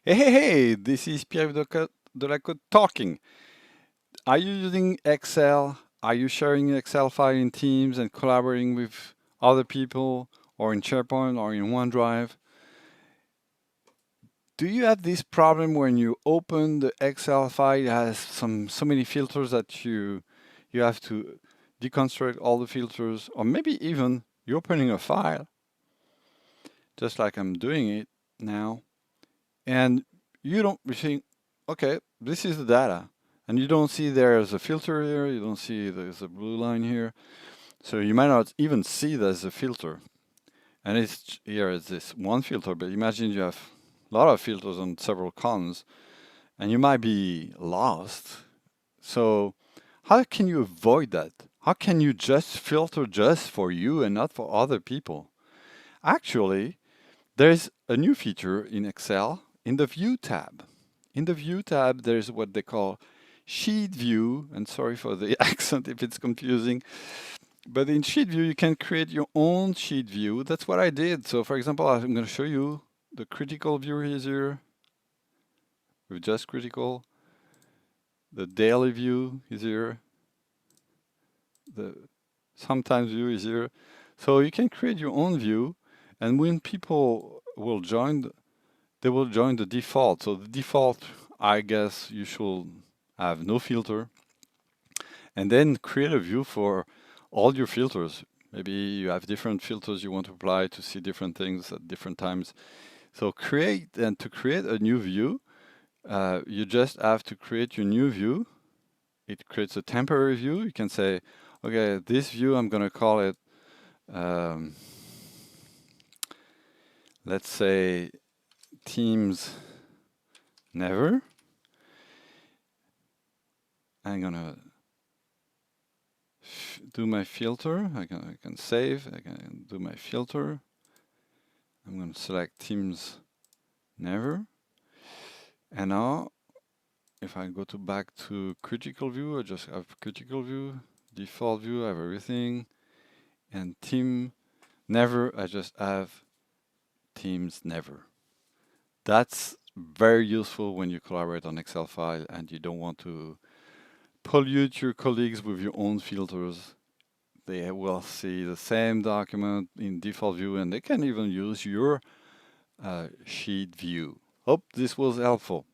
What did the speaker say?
Hey, this is Pierre de la Côte talking. Are you using Excel? Are you sharing an Excel file in Teams and collaborating with other people or in SharePoint or in OneDrive? Do you have this problem when you open the Excel file, it has so many filters that you have to deconstruct all the filters, or maybe even you're opening a file, just like I'm doing it now, and you think, okay, this is the data. And you don't see there's a filter here, you don't see there's a blue line here. So you might not even see there's a filter. And it's here is this one filter, but imagine you have a lot of filters on several columns and you might be lost. So how can you avoid that? How can you just filter just for you and not for other people? Actually, there's a new feature in Excel in the View tab. In the View tab, there's what they call Sheet View, and sorry for the accent if it's confusing, but in Sheet View, you can create your own sheet view. That's what I did. So for example, I'm going to show you the critical view is here with just critical. The daily view is here. The sometimes view is here. So you can create your own view, and when people will join, they will join the default. So the default, I guess you should have no filter, and then create a view for all your filters. Maybe you have different filters you want to apply to see different things at different times. So to create a new view, you just have to create your new view. It creates a temporary view. You can say, okay, this view, I'm going to call it, um, let's say, Teams Never. I'm going to do my filter. I can save. I can do my filter. I'm going to select Teams Never. And now, if I go to back to critical view, I just have critical view, default view, I have everything. And Team Never, I just have Teams Never. That's very useful when you collaborate on Excel file and you don't want to pollute your colleagues with your own filters. They will see the same document in default view and they can even use your sheet view. Hope this was helpful.